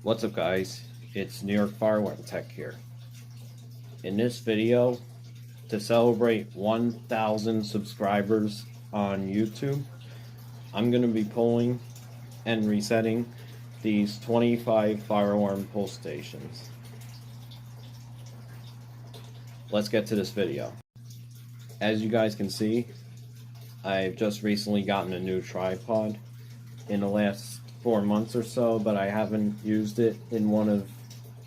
What's up, guys? It's New York Fireworm Tech here. In this video, to celebrate 1,000 subscribers on YouTube, I'm going to be pulling and resetting these 25 firearm pull stations. Let's get to this video. As you guys can see, I've just recently gotten a new tripod in the last 4 months or so, but I haven't used it in one of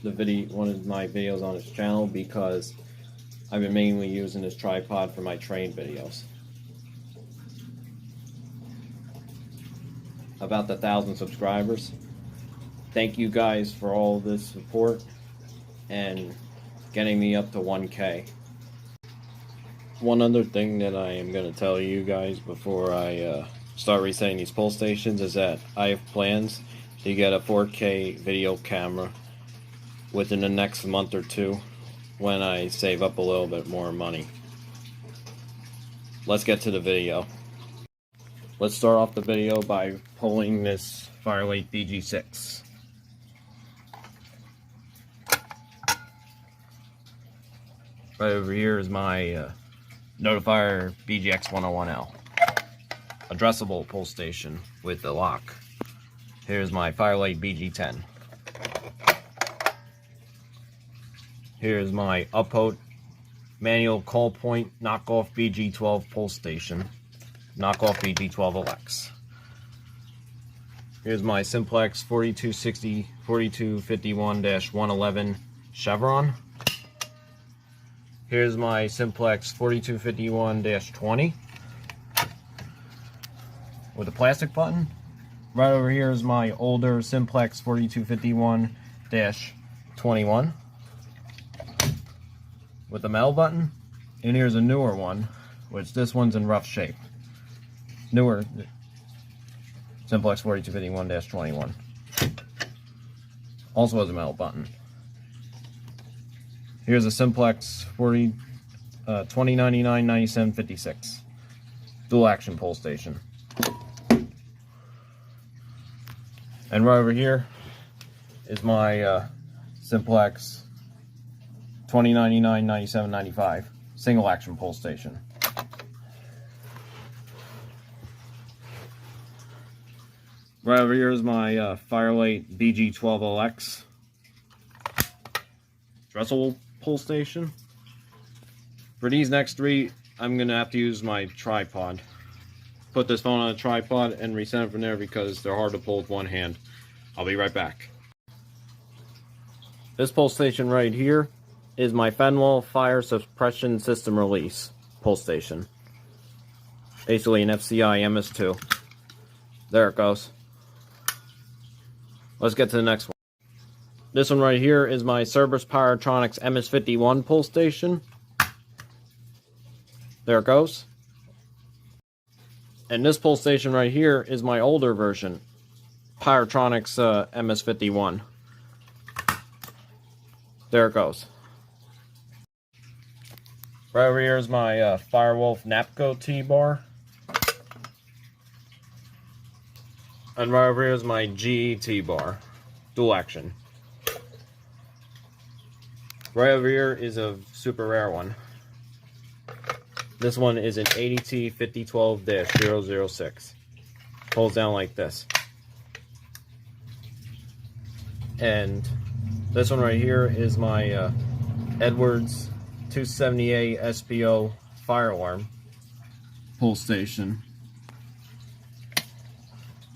my videos on this channel because I've been mainly using this tripod for my train videos. About the 1,000 subscribers. Thank you guys for all this support and getting me up to 1K. One other thing that I am going to tell you guys before I start resetting these pull stations is that I have plans to get a 4K video camera within the next month or two when I save up a little bit more money. Let's get to the video. Let's start off the video by pulling this Firelate BG6. Right over here is my Notifier BGX101L. Addressable pull station with the lock. Here's my Firelate BG10. Here's my Uphold manual call point knockoff BG12 pull station. Knockoff BG12LX. Here's my Simplex 4260 4251-111 Chevron. Here's my Simplex 4251-20 with a plastic button. Right over here is my older Simplex 4251-21 with a metal button. And here's a newer one, which this one's in rough shape. Newer Simplex 4251-21. Also has a metal button. Here's a Simplex 2099-9756 dual action pull station. And right over here is my Simplex 2099-9795 single action pull station. Right over here is my Firelate BG12LX addressable pull station. For these next three, I'm going to have to use my tripod. Put this phone on a tripod and reset it from there because they're hard to pull with one hand. I'll be right back. This pull station right here is my Fenwal Fire Suppression System Release pull station. Basically an FCI MS2. There it goes. Let's get to the next one. This one right here is my Cerberus Pyrotronics MS51 pull station. There it goes. And this pull station right here is my older version, Pyrotronics MS51. There it goes. Right over here is my Firewolf Napco T-bar. And right over here is my GE T-bar, dual action. Right over here is a super rare one. This one is an ADT 5012-006. Pulls down like this. And this one right here is my Edwards 270A SPO fire alarm pull station.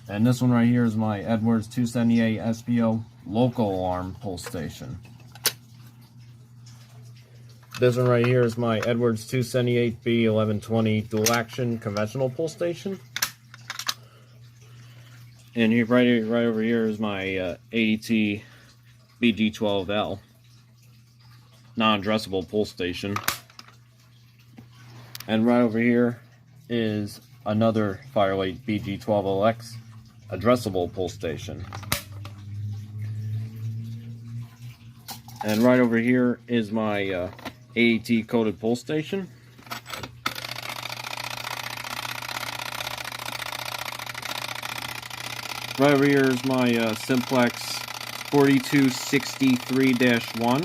And this one right here is my Edwards 270A SPO local alarm pull station. This one right here is my Edwards 278B1120 dual action conventional pull station. And here, right over here is my ADT BG12L non-addressable pull station. And right over here is another Firelate BG12LX addressable pull station. And right over here is my AET coated pull station. Right over here is my Simplex 4263-1.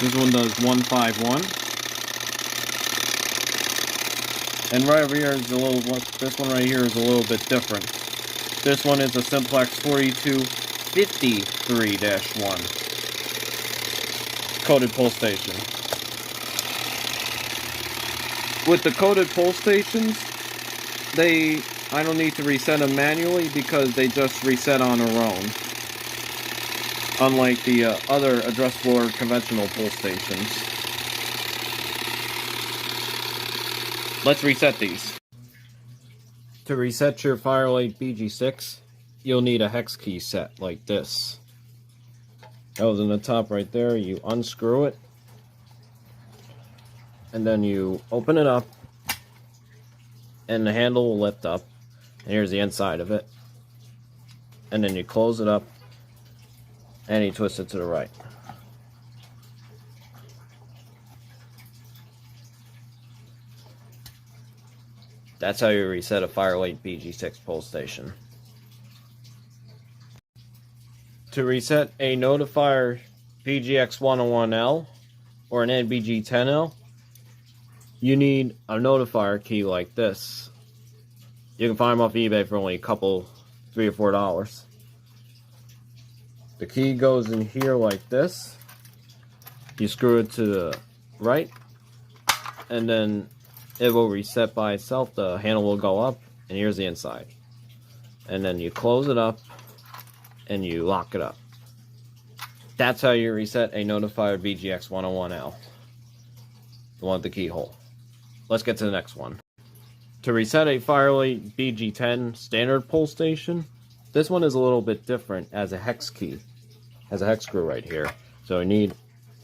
This one does 151. And right over here is a little, this one right here is a little bit different. This one is a Simplex 4253-1 coated pull station. With the coated pull stations, I don't need to reset them manually because they just reset on their own. Unlike the other addressable or conventional pull stations. Let's reset these. To reset your Firelite BG6, you'll need a hex key set like this. That was in the top right there. You unscrew it, and then you open it up, and the handle will lift up, and here's the inside of it. And then you close it up, and you twist it to the right. That's how you reset a Firelite BG6 pull station. To reset a Notifier BGX101L or an NBG10L, you need a notifier key like this. You can find them off eBay for only a couple, $3 or $4. The key goes in here like this. You screw it to the right, and then it will reset by itself. The handle will go up, and here's the inside. And then you close it up, and you lock it up. That's how you reset a Notifier BGX101L. The one with the keyhole. Let's get to the next one. To reset a Firelite BG10 standard pull station, this one is a little bit different as a hex key. Has a hex screw right here. So you need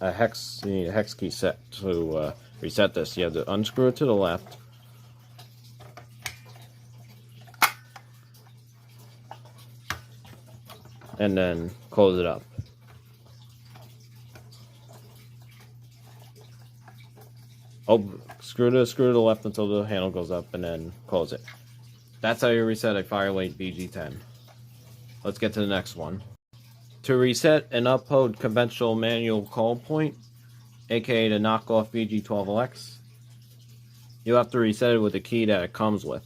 a hex key set to reset this. You have to unscrew it to the left. And then close it up. Oh, screw to the left until the handle goes up and then close it. That's how you reset a Firelite BG10. Let's get to the next one. To reset an Uphold conventional manual call point, aka the knockoff BG12LX, you have to reset it with the key that it comes with.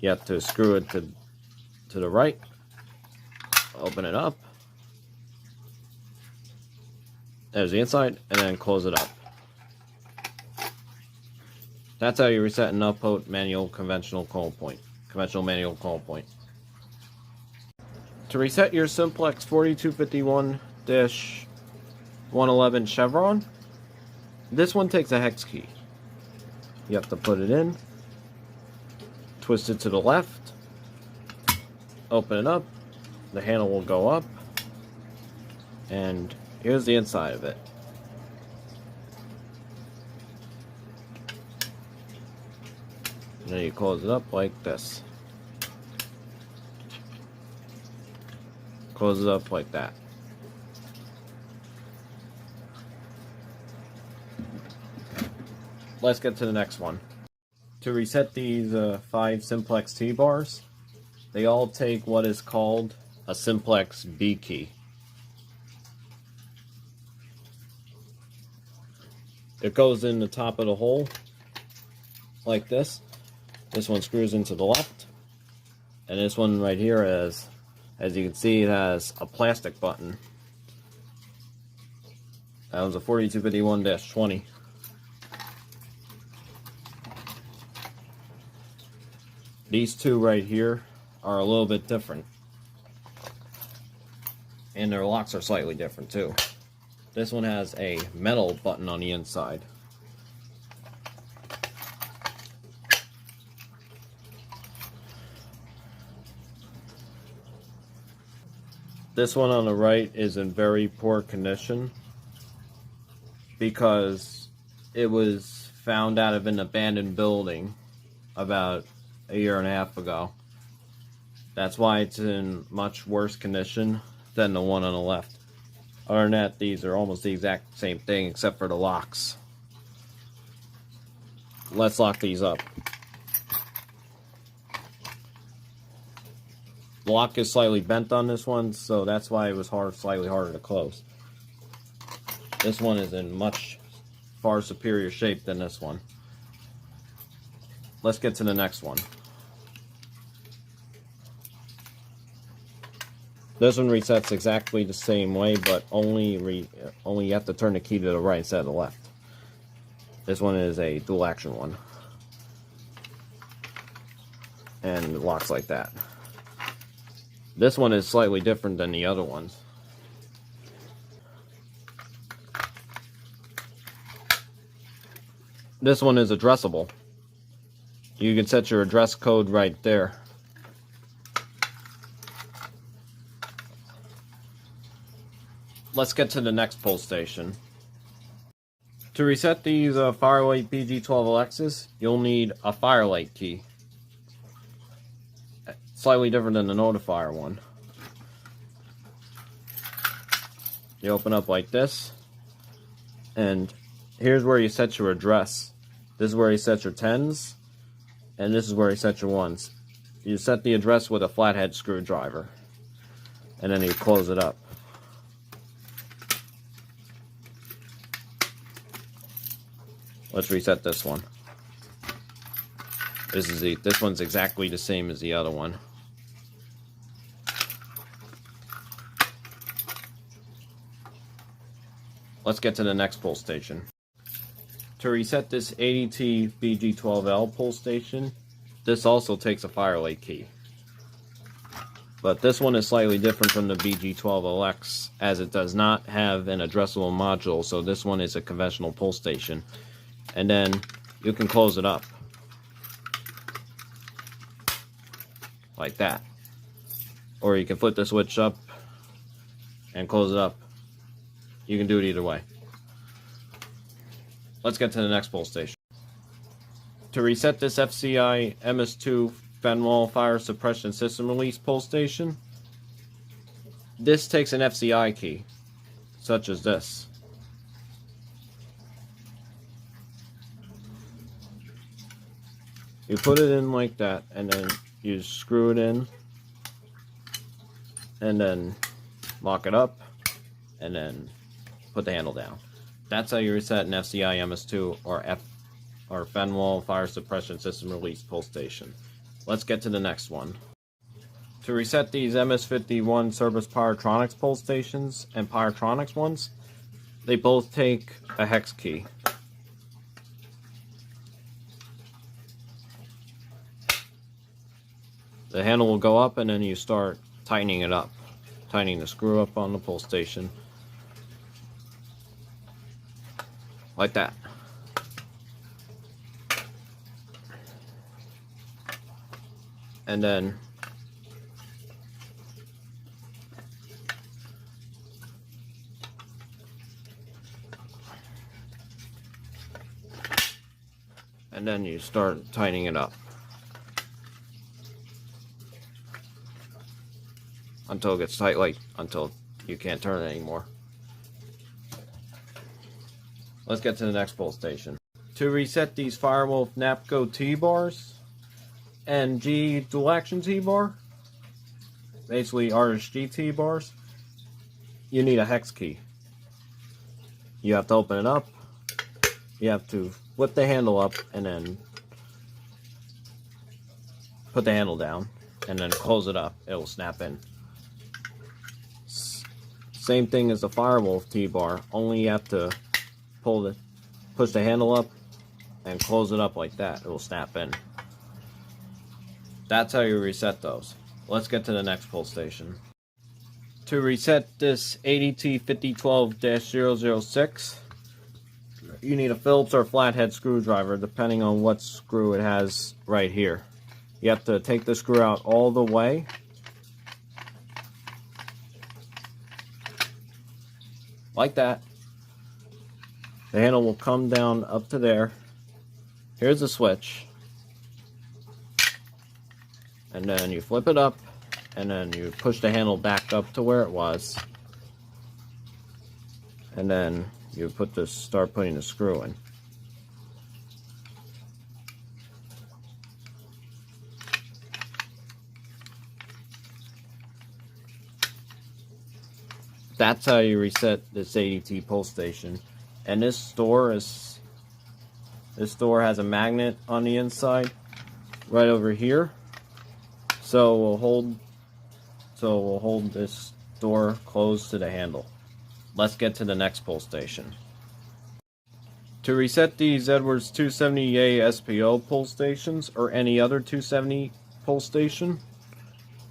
You have to screw it to the right, open it up, there's the inside, and then close it up. That's how you reset an Uphold manual conventional call point. Conventional manual call point. To reset your Simplex 4251-111 Chevron, this one takes a hex key. You have to put it in, twist it to the left, open it up, the handle will go up, and here's the inside of it. And then you close it up like this. Close it up like that. Let's get to the next one. To reset these 5 Simplex T-bars, they all take what is called a Simplex B key. It goes in the top of the hole like this. This one screws into the left, and this one right here has, as you can see, it has a plastic button. That was a 4251-20. These two right here are a little bit different, and their locks are slightly different too. This one has a metal button on the inside. This one on the right is in very poor condition because it was found out of an abandoned building about a year and a half ago. That's why it's in much worse condition than the one on the left. Other than that, these are almost the exact same thing except for the locks. Let's lock these up. lock is slightly bent on this one, so that's why it was slightly harder to close. This one is in much far superior shape than this one. Let's get to the next one. This one resets exactly the same way, but only you have to turn the key to the right instead of the left. This one is a dual action one. And it locks like that. This one is slightly different than the other ones. This one is addressable. You can set your address code right there. Let's get to the next pull station. To reset these Firelight BG12LXs, you'll need a Firelight key. Slightly different than the notifier one. You open up like this, and here's where you set your address. This is where you set your 10s, and this is where you set your 1s. You set the address with a flathead screwdriver, and then you close it up. Let's reset this one. This one's exactly the same as the other one. Let's get to the next pull station. To reset this ADT BG12L pull station, this also takes a Firelight key. But this one is slightly different from the BG12LX, as it does not have an addressable module, so this one is a conventional pull station. And then you can close it up. Like that. Or you can flip the switch up and close it up. You can do it either way. Let's get to the next pull station. To reset this FCI MS2 Fenwal Fire Suppression System Release pull station, this takes an FCI key, such as this. You put it in like that, and then you screw it in, and then lock it up, and then put the handle down. That's how you reset an FCI MS2 or Fenwal Fire Suppression System Release pull station. Let's get to the next one. To reset these MS51 Cerberus Pyrotronics pull stations and Pyrotronics ones, they both take a hex key. The handle will go up, and then you start tightening it up. Tightening the screw up on the pull station. Like that. And then you start tightening it up until it gets tight, until you can't turn it anymore. Let's get to the next pull station. To reset these Firewolf Napco T-bars and G dual action T-bar, basically Artist G T-bars, you need a hex key. You have to open it up, you have to flip the handle up, and then put the handle down, and then close it up. It will snap in. Same thing as the Firewolf T-bar, only you have to push the handle up and close it up like that. It will snap in. That's how you reset those. Let's get to the next pull station. To reset this ADT 5012-006, you need a Phillips or flathead screwdriver, depending on what screw it has right here. You have to take the screw out all the way. Like that. The handle will come down up to there. Here's the switch. And then you flip it up, and then you push the handle back up to where it was. And then you start putting the screw in. That's how you reset this ADT pull station. And this door has a magnet on the inside right over here. So we'll hold this door closed to the handle. Let's get to the next pull station. To reset these Edwards 270A SPO pull stations, or any other 270 pull station,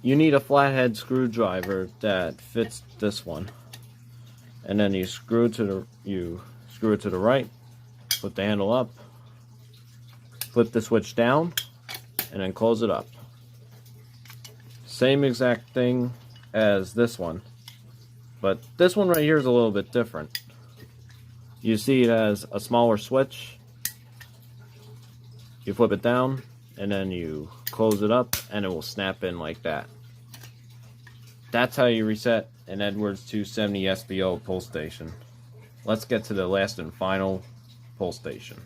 you need a flathead screwdriver that fits this one. And then you screw it to the right, put the handle up, flip the switch down, and then close it up. Same exact thing as this one, but this one right here is a little bit different. You see it has a smaller switch. You flip it down, and then you close it up, and it will snap in like that. That's how you reset an Edwards 270 SPO pull station. Let's get to the last and final pull station.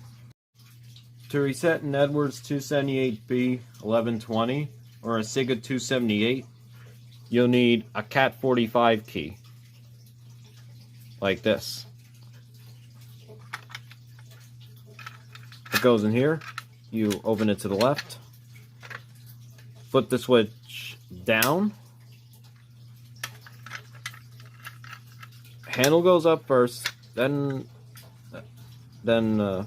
To reset an Edwards 278B 1120 or a Siga 278, you'll need a Cat 45 key, like this. It goes in here. You open it to the left, flip the switch down, handle goes up first, then the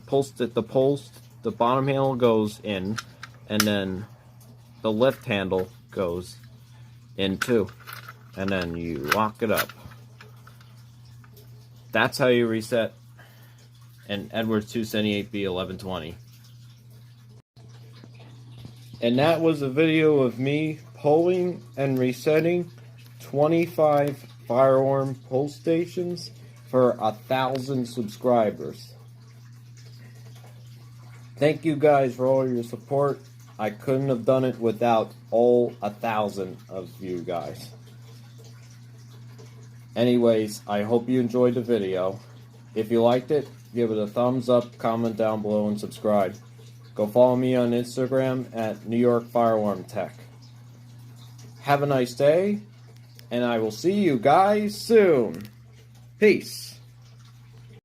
bottom handle goes in, and then the lift handle goes in too, and then you lock it up. That's how you reset an Edwards 278B 1120. And that was a video of me pulling and resetting 25 firearm pull stations for 1,000 subscribers. Thank you guys for all your support. I couldn't have done it without all 1,000 of you guys. Anyways, I hope you enjoyed the video. If you liked it, give it a thumbs up, comment down below, and subscribe. Go follow me on Instagram at New York Firearm Tech. Have a nice day, and I will see you guys soon. Peace.